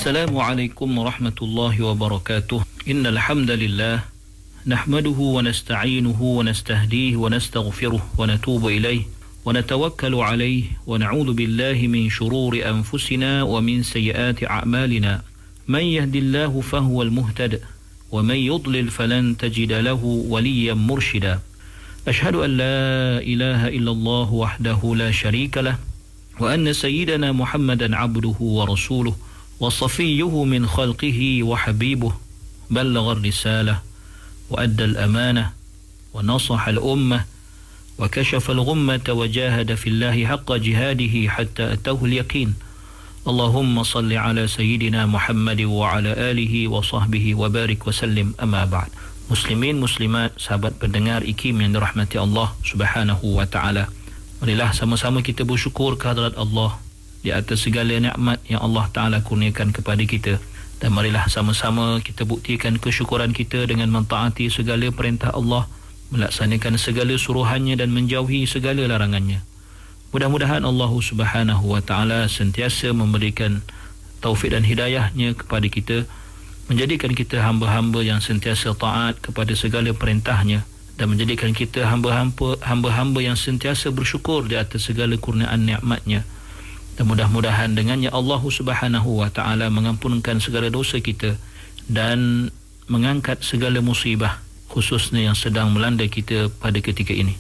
Assalamualaikum warahmatullahi wabarakatuh. Innal hamdalillah nahmaduhu wa nasta'inuhu wa nastahdihi wa nastaghfiruh wa natubu ilayh wa natawakkalu alayh wa na'udzu billahi min shururi anfusina wa min sayyiati a'malina. Man yahdihillahu fahuwal muhtad wa man yudlil falan tajida lahu waliyyan murshida. Ashhadu an la ilaha illallah wahdahu la sharika lah wa anna sayyidana Muhammadan 'abduhu wa rasuluh وصفيه من خلقه وحبيبه بلغ الرسالة وأدى الأمانة ونصح الأمة وكشف الغمة وجاهد في الله حق جهاده حتى أتاه اليقين اللهم صل على سيدنا محمد وعلى آله وصحبه وبارك وسلم أما بعد. Muslimin, muslimat, sahabat pendengar IKIM yang dirahmati Allah Subhanahu wa ta'ala, marilah sama-sama kita bersyukur kehadrat Allah di atas segala nikmat yang Allah Ta'ala kurniakan kepada kita, dan marilah sama-sama kita buktikan kesyukuran kita dengan mentaati segala perintah Allah, melaksanakan segala suruhannya dan menjauhi segala larangannya. Mudah-mudahan Allah Subhanahu wa Ta'ala sentiasa memberikan taufik dan hidayahnya kepada kita, menjadikan kita hamba-hamba yang sentiasa taat kepada segala perintahnya, dan menjadikan kita hamba-hamba yang sentiasa bersyukur di atas segala kurniaan nikmatnya. Dan mudah-mudahan dengannya Allah Subhanahu wa Ta'ala mengampunkan segala dosa kita dan mengangkat segala musibah khususnya yang sedang melanda kita pada ketika ini.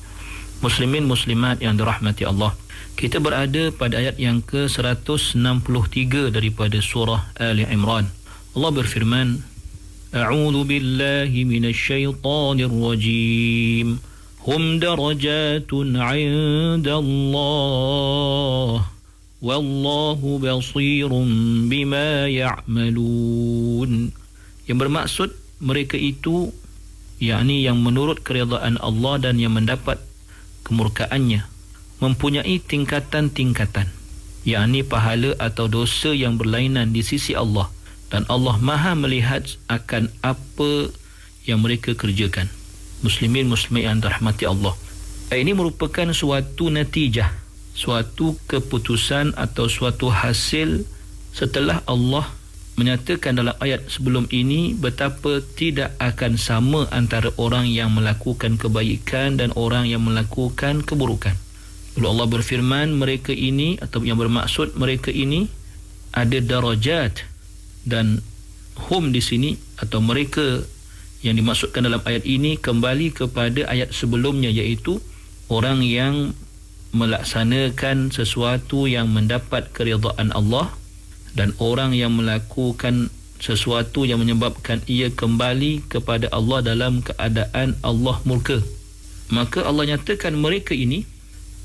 Muslimin, muslimat yang dirahmati Allah, kita berada pada ayat yang ke-163 daripada surah Ali Imran. Allah berfirman, A'udzu billahi minasyaitonir rajim. Hum darajatun 'inda Allah Wallahu basirun bima ya'malun. Yang bermaksud mereka itu, yakni yang menurut keridaan Allah dan yang mendapat kemurkaannya, mempunyai tingkatan-tingkatan, yakni pahala atau dosa yang berlainan di sisi Allah, dan Allah Maha melihat akan apa yang mereka kerjakan. Muslimin, muslimat yang dirahmati Allah, ini merupakan suatu natijah, suatu keputusan atau suatu hasil setelah Allah menyatakan dalam ayat sebelum ini betapa tidak akan sama antara orang yang melakukan kebaikan dan orang yang melakukan keburukan. Lalu Allah berfirman, mereka ini, atau yang bermaksud mereka ini, ada darajat, dan hum di sini atau mereka yang dimaksudkan dalam ayat ini kembali kepada ayat sebelumnya, iaitu orang yang melaksanakan sesuatu yang mendapat keridaan Allah dan orang yang melakukan sesuatu yang menyebabkan ia kembali kepada Allah dalam keadaan Allah murka. Maka Allah nyatakan mereka ini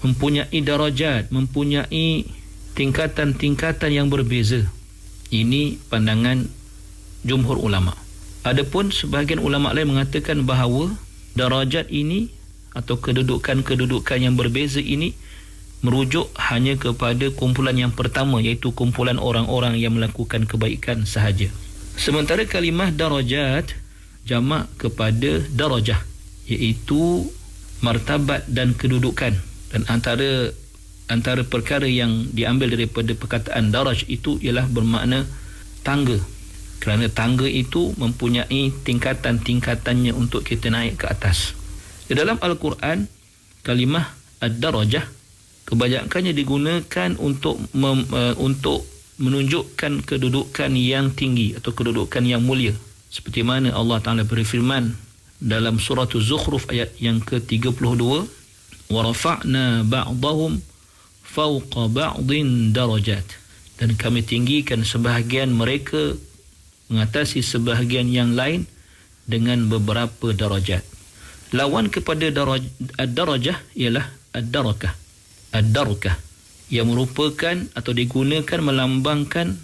mempunyai darajat, mempunyai tingkatan-tingkatan yang berbeza. Ini pandangan jumhur ulama. Adapun sebahagian ulama lain mengatakan bahawa darajat ini atau kedudukan-kedudukan yang berbeza ini merujuk hanya kepada kumpulan yang pertama, iaitu kumpulan orang-orang yang melakukan kebaikan sahaja. Sementara kalimah darajat jamak kepada darajah, iaitu martabat dan kedudukan. Dan antara perkara yang diambil daripada perkataan daraj itu ialah bermakna tangga, kerana tangga itu mempunyai tingkatan-tingkatannya untuk kita naik ke atas. Di dalam Al-Quran, kalimah ad-darajah kebanyakannya digunakan untuk menunjukkan kedudukan yang tinggi atau kedudukan yang mulia. Seperti mana Allah Ta'ala berfirman dalam surah Az-Zukhruf ayat yang ke-32, وَرَفَعْنَا بَعْضَهُمْ فَوْقَ بَعْضٍ دَرَجَاتٍ, dan kami tinggikan sebahagian mereka mengatasi sebahagian yang lain dengan beberapa darajat. Lawan kepada ad-darajah ialah ad-darakah. Ad-darakah yang merupakan atau digunakan melambangkan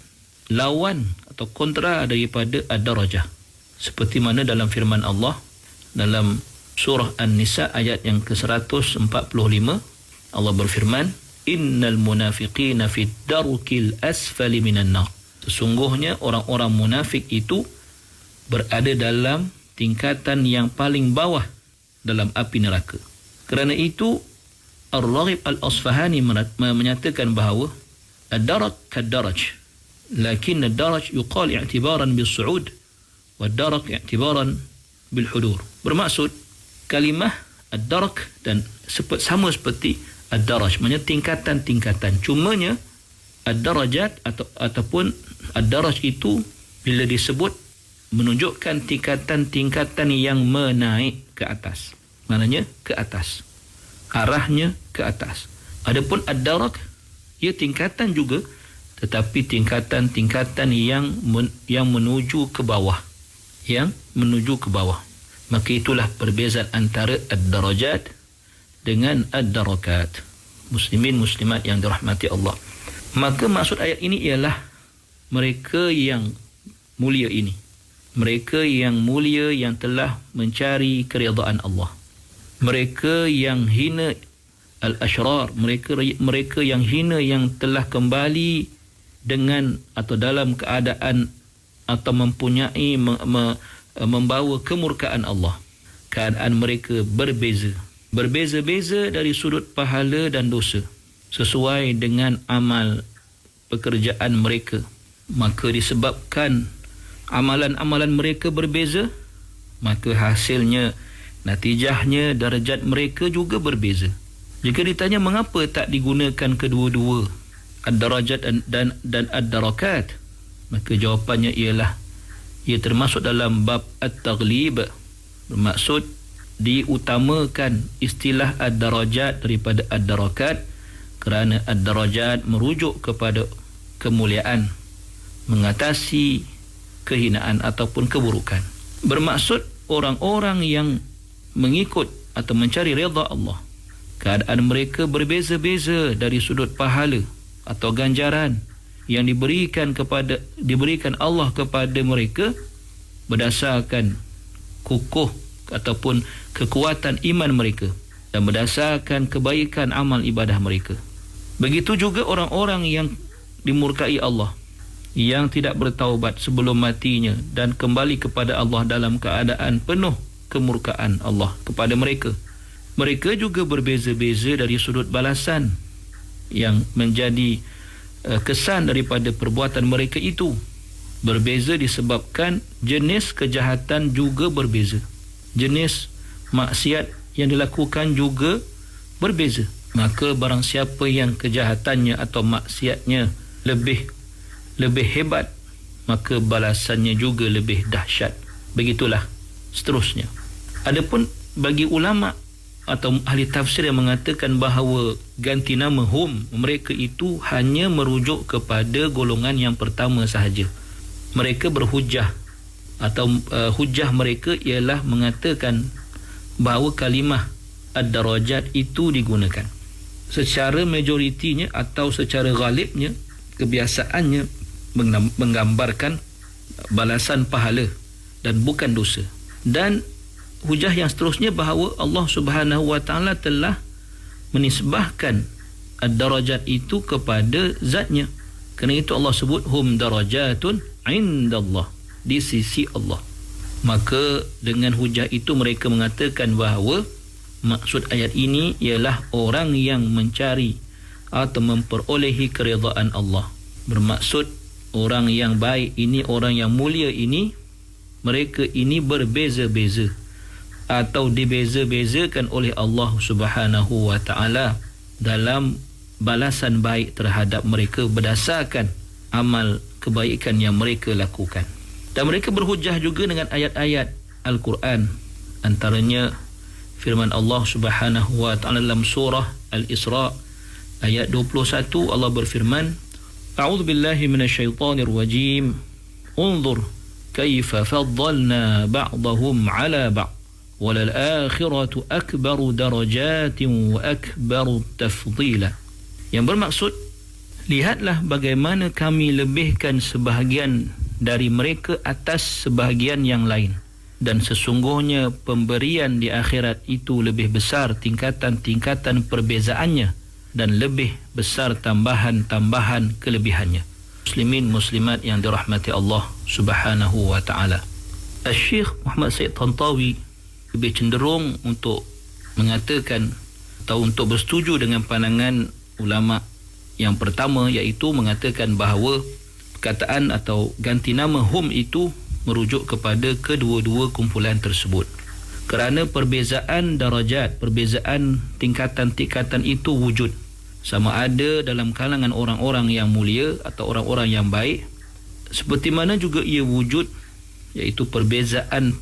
lawan atau kontra daripada ad-darajah. Seperti mana dalam firman Allah dalam surah An-Nisa ayat yang ke-145, Allah berfirman, Innal munafiqina fid darukil asfali minan nar. Sesungguhnya orang-orang munafik itu berada dalam tingkatan yang paling bawah dalam api neraka. Kerana itu Ar-Raghib Al-Asfahani menyatakan bahawa ad-darak kad-daraj, lakin ad-daraj yuqal i'tibaran bis-su'ud wa ad-darak i'tibaran bil-hudur. Bermaksud kalimah ad-darak dan sama seperti ad-daraj, maksudnya tingkatan-tingkatan. Cumanya ad-darajat ataupun ad-daraj itu bila disebut menunjukkan tingkatan-tingkatan yang menaik ke atas. Maknanya ke atas. Arahnya ke atas. Adapun ad-darak, ia tingkatan juga, tetapi tingkatan-tingkatan yang menuju ke bawah. Yang menuju ke bawah. Maka itulah perbezaan antara ad-darajat dengan ad-darakat. Muslimin muslimat yang dirahmati Allah. Maka maksud ayat ini ialah mereka yang mulia ini. Mereka yang mulia yang telah mencari keridaan Allah. Mereka yang hina al-ashrar, mereka yang hina yang telah kembali dengan atau dalam keadaan atau mempunyai membawa kemurkaan Allah. Keadaan mereka berbeza. Berbeza-beza dari sudut pahala dan dosa sesuai dengan amal pekerjaan mereka. Maka disebabkan amalan-amalan mereka berbeza, maka hasilnya, natijahnya, darjat mereka juga berbeza. Jika ditanya mengapa tak digunakan kedua-dua, ad-darajat dan ad-darakat, maka jawapannya ialah ia termasuk dalam bab at-taghlib. Bermaksud diutamakan istilah ad-darajat daripada ad-darakat kerana ad-darajat merujuk kepada kemuliaan, mengatasi kehinaan ataupun keburukan. Bermaksud orang-orang yang mengikut atau mencari redha Allah, keadaan mereka berbeza-beza dari sudut pahala atau ganjaran yang diberikan Allah kepada mereka berdasarkan kukuh ataupun kekuatan iman mereka dan berdasarkan kebaikan amal ibadah mereka. Begitu juga orang-orang yang dimurkai Allah, yang tidak bertaubat sebelum matinya dan kembali kepada Allah dalam keadaan penuh kemurkaan Allah kepada mereka. Mereka juga berbeza-beza dari sudut balasan yang menjadi kesan daripada perbuatan mereka itu. Berbeza disebabkan jenis kejahatan juga berbeza. Jenis maksiat yang dilakukan juga berbeza. Maka barang siapa yang kejahatannya atau maksiatnya lebih hebat, maka balasannya juga lebih dahsyat. Begitulah seterusnya. Adapun bagi ulama atau ahli tafsir yang mengatakan bahawa ganti nama hum, mereka itu hanya merujuk kepada golongan yang pertama sahaja. Mereka berhujah atau hujah mereka ialah mengatakan bahawa kalimah ad-darajat itu digunakan. Secara majoritinya atau secara ghalibnya, kebiasaannya menggambarkan balasan pahala dan bukan dosa. Dan hujah yang seterusnya bahawa Allah Subhanahu wa taala telah menisbahkan ad-darajat itu kepada zatnya. Kerana itu Allah sebut hum darajatun indallah, di sisi Allah. Maka dengan hujah itu mereka mengatakan bahawa maksud ayat ini ialah orang yang mencari atau memperolehi keridaan Allah. Bermaksud orang yang baik ini, orang yang mulia ini, mereka ini berbeza-beza atau dibeza-bezakan oleh Allah Subhanahu wa taala dalam balasan baik terhadap mereka berdasarkan amal kebaikan yang mereka lakukan. Dan mereka berhujah juga dengan ayat-ayat Al-Quran, antaranya firman Allah Subhanahu wa taala dalam surah Al-Isra ayat 21. Allah berfirman, A'udzu billahi minasyaitonir rajim. Unzur kaifa faddalna ba'dahum 'ala ba'd walal akhiratu akbaru darajatin wa akbaru tafdila. Yang bermaksud, lihatlah bagaimana kami lebihkan sebahagian dari mereka atas sebahagian yang lain, dan sesungguhnya pemberian di akhirat itu lebih besar tingkatan-tingkatan perbezaannya dan lebih besar tambahan-tambahan kelebihannya. Muslimin muslimat yang dirahmati Allah Subhanahu wa taala. Syekh Muhammad Said Tantawi lebih cenderung untuk mengatakan atau untuk bersetuju dengan pandangan ulama yang pertama, iaitu mengatakan bahawa perkataan atau ganti nama hum itu merujuk kepada kedua-dua kumpulan tersebut. Kerana perbezaan darajat, perbezaan tingkatan-tingkatan itu wujud. Sama ada dalam kalangan orang-orang yang mulia atau orang-orang yang baik, seperti mana juga ia wujud, iaitu perbezaan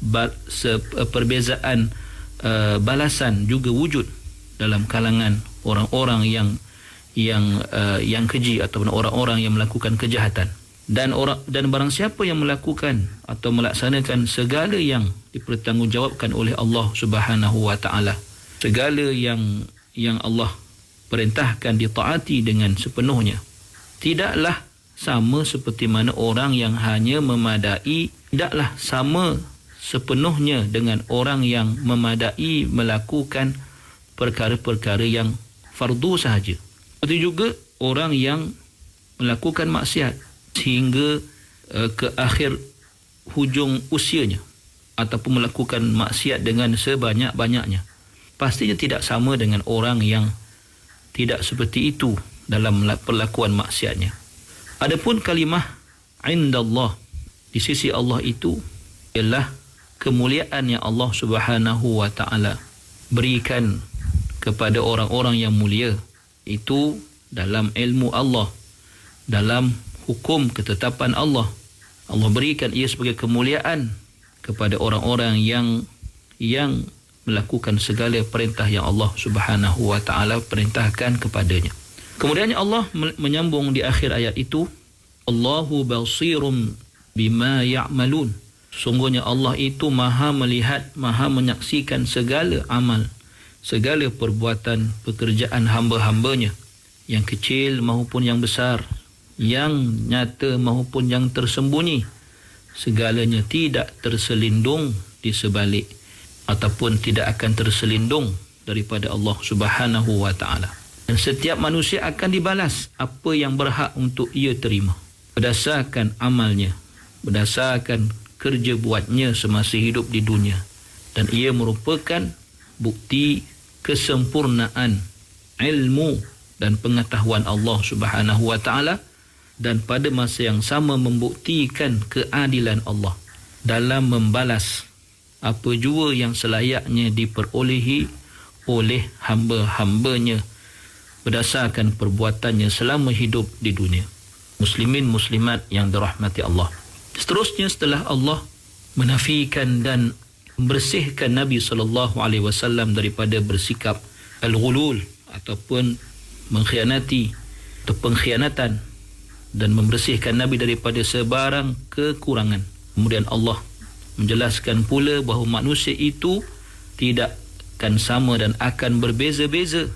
balasan juga wujud dalam kalangan orang-orang yang keji ataupun orang-orang yang melakukan kejahatan. Dan barang siapa yang melakukan atau melaksanakan segala yang dipertanggungjawabkan oleh Allah Subhanahu wa taala, segala yang Allah perintahkan ditaati dengan sepenuhnya, tidaklah sama seperti mana orang yang hanya memadai, tidaklah sama sepenuhnya dengan orang yang memadai melakukan perkara-perkara yang fardu sahaja. Begitu juga orang yang melakukan maksiat sehingga ke akhir hujung usianya ataupun melakukan maksiat dengan sebanyak-banyaknya, pastinya tidak sama dengan orang yang tidak seperti itu dalam perlakuan maksiatnya. Adapun kalimah indallah, di sisi Allah itu ialah kemuliaan yang Allah Subhanahu wa taala berikan kepada orang-orang yang mulia, itu dalam ilmu Allah, dalam hukum ketetapan Allah. Allah berikan ia sebagai kemuliaan kepada orang-orang yang melakukan segala perintah yang Allah Subhanahu wa taala perintahkan kepadanya. Kemudiannya Allah menyambung di akhir ayat itu, Allahu basirum bima ya'malun. Sungguhnya Allah itu maha melihat, maha menyaksikan segala amal, segala perbuatan pekerjaan hamba-hambanya, yang kecil maupun yang besar, yang nyata maupun yang tersembunyi. Segalanya tidak terselindung di sebalik ataupun tidak akan terselindung daripada Allah Subhanahu wa taala. Dan setiap manusia akan dibalas apa yang berhak untuk ia terima berdasarkan amalnya, berdasarkan kerja buatnya semasa hidup di dunia. Dan ia merupakan bukti kesempurnaan ilmu dan pengetahuan Allah Subhanahu wa taala, dan pada masa yang sama membuktikan keadilan Allah dalam membalas apa jua yang selayaknya diperolehi oleh hamba-hambanya berdasarkan perbuatannya selama hidup di dunia. Muslimin muslimat yang dirahmati Allah. Seterusnya, setelah Allah menafikan dan membersihkan Nabi SAW daripada bersikap al-ghulul ataupun mengkhianati atau pengkhianatan, dan membersihkan Nabi daripada sebarang kekurangan, kemudian Allah menjelaskan pula bahawa manusia itu tidak akan sama dan akan berbeza-beza,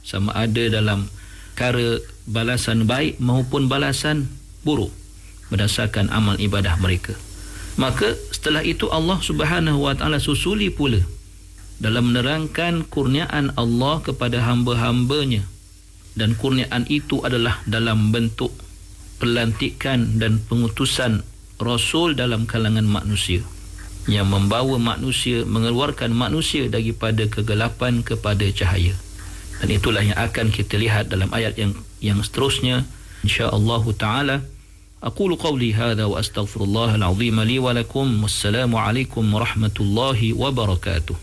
sama ada dalam perkara balasan baik maupun balasan buruk berdasarkan amal ibadah mereka. Maka setelah itu Allah Subhanahu wa taala susuli pula dalam menerangkan kurniaan Allah kepada hamba-hambanya, dan kurniaan itu adalah dalam bentuk pelantikan dan pengutusan Rasul dalam kalangan manusia, yang membawa manusia, mengeluarkan manusia daripada kegelapan kepada cahaya. Dan itulah yang akan kita lihat dalam ayat yang seterusnya, insya-Allah taala. Aqulu qawli hadha wa astaghfirullahal azim li wa lakum. Wassalamu alaikum warahmatullahi wabarakatuh.